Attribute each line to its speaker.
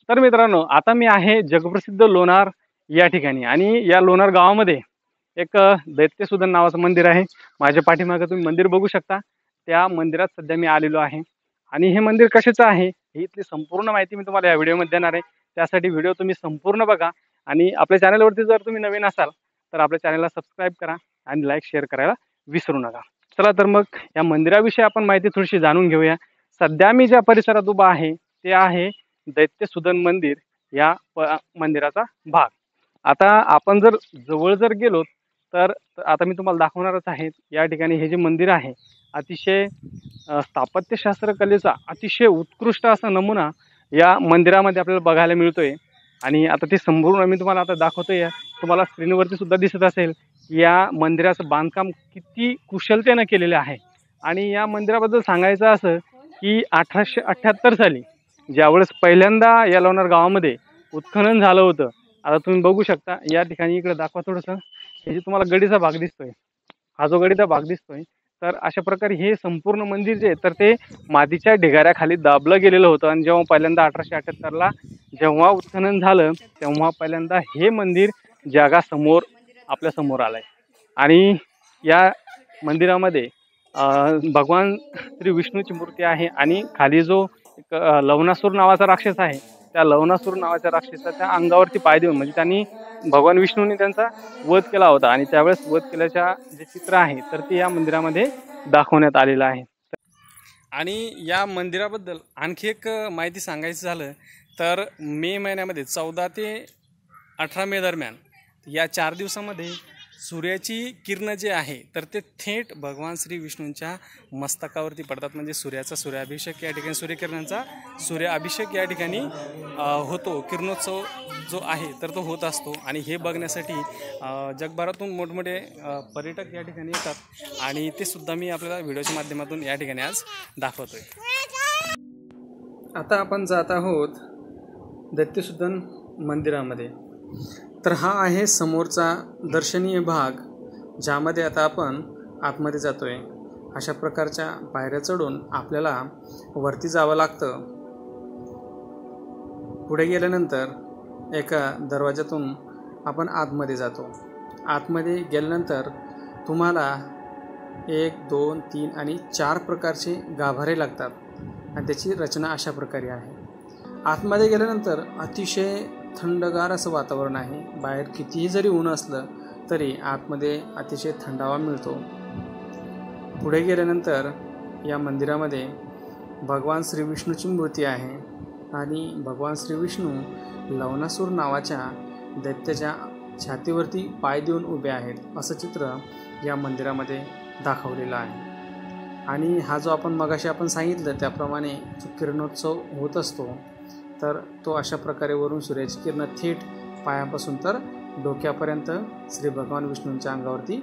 Speaker 1: तर मित्रांनो, आता मी आहे जगप्रसिद्ध लोणार या ठिकाणी आणि या लोणार गावामध्ये एक दैत्यसूदन नावाचं मंदिर आहे। माझ्या पाठीमागे तुम्ही मंदिर बघू शकता। त्या मंदिरात सध्या मी आलेलो आहे आणि हे मंदिर कशाचं आहे ही इथली संपूर्ण माहिती मी तुम्हाला या व्हिडिओमध्ये देणार आहे। त्यासाठी व्हिडिओ तुम्ही संपूर्ण बघा आणि आपल्या चॅनलवरती जर तुम्ही नवीन असाल तर आपल्या चॅनलला सबस्क्राइब करा आणि लाईक शेअर करायला विसरू नका। चला तर मग या मंदिराविषयी आपण माहिती थोडीशी जाणून घेऊया। सध्या मी ज्या परिसरात उभा आहे ते आहे दैत्यसूदन मंदिर या मंदिराचा भाग। आता आपण जर जवळ जर गेलो तर आता मी तुम्हाला दाखवणारच आहे। या ठिकाणी हे जे मंदिर आहे अतिशय स्थापत्यशास्त्र कलेचा अतिशय उत्कृष्ट असा नमुना या मंदिरामध्ये आपल्याला बघायला मिळतोय। आणि आता ते संपूर्ण मी तुम्हाला आता दाखवतोय। तुम्हाला स्क्रीनवरती सुद्धा दिसत असेल या मंदिराचं बांधकाम किती कुशलतेने केलेले आहे। आणि या मंदिराबद्दल सांगायचं असं की 1878 साली ज्यावेळेस पहिल्यांदा या लोणार गावामध्ये उत्खनन झालं होतं। आता तुम्ही बघू शकता या ठिकाणी इकडे दाखवा थोडंसं, हे जे तुम्हाला गडीचा भाग दिसतोय हा जो गडीचा भाग दिसतोय तर अशा प्रकारे हे संपूर्ण मंदिर जे तर ते मातीच्या ढिगाऱ्याखाली दाबलं गेलेलं होतं। आणि जेव्हा पहिल्यांदा 1878 ला जेव्हा उत्खनन झालं तेव्हा पहिल्यांदा हे मंदिर जगासमोर आपल्या समोर आलंय। आणि या मंदिरामध्ये भगवान श्री विष्णूची मूर्ती आहे आणि खाली जो एक लवणासूर नावाचा राक्षस आहे त्या लवणासूर नावाच्या राक्षसाच्या अंगावरती पाय देऊन म्हणजे त्यांनी भगवान विष्णूंनी त्यांचा वध केला होता आणि त्यावेळेस वध केल्याच्या जे चित्र आहे तर ते या मंदिरामध्ये दाखवण्यात आलेलं आहे। आणि या मंदिराबद्दल आणखी एक माहिती सांगायचं झालं तर मे महिन्यामध्ये 14 ते 18 मे दरम्यान या 4 दिवसामध्ये सूर्याची किरण जे आहे तर ते थेट भगवान श्री विष्णूंच्या मस्तकावरती पडतात। म्हणजे सूर्याचा सूर्याभिषेक या ठिकाणी सूर्यकिरणांचा सूर्याभिषेक या ठिकाणी होतो। किरणोत्सव जो आहे तर तो होत असतो आणि हे बघण्यासाठी जगभरातून मोठमोठे पर्यटक या ठिकाणी येतात आणि ते सुद्धा मी आपल्याला व्हिडिओच्या माध्यमातून या ठिकाणी आज दाखवतोय। आता आपण जात आहोत दैत्यसूदन मंदिरामध्ये। तर हा आहे समोरचा दर्शनीय भाग ज्यामध्ये आता आपण आतमध्ये जातोय। अशा प्रकारच्या पायऱ्या चढून आपल्याला वरती जावं लागतं। पुढे गेल्यानंतर एका दरवाजातून आपण आतमध्ये जातो। आतमध्ये गेल्यानंतर तुम्हाला 1 2 3 आणि 4 प्रकारचे गाभारे लागतात आणि त्याची रचना अशा प्रकारे आहे। आतमध्ये गेल्यानंतर अतिशय थंडगार असं वातावरण आहे। बाहेर कितीही जरी ऊन असलं तरी आतमध्ये अतिशय थंडावा मिळतो। पुढे गेल्यानंतर या मंदिरामध्ये भगवान श्री विष्णूची मूर्ती आहे आणि भगवान श्री विष्णू लवणासूर नावाच्या दैत्याच्या छातीवरती पाय देऊन उभे आहेत असं चित्र या मंदिरामध्ये दाखवलेलं आहे। आणि हा जो आपण मगाशी आपण सांगितलं त्याप्रमाणे जो किरणोत्सव होत असतो तर तो अशा प्रकारे वरून सूर्याची किरण थेट पायापासून तर डोक्यापर्यंत श्री भगवान विष्णूंच्या अंगावरती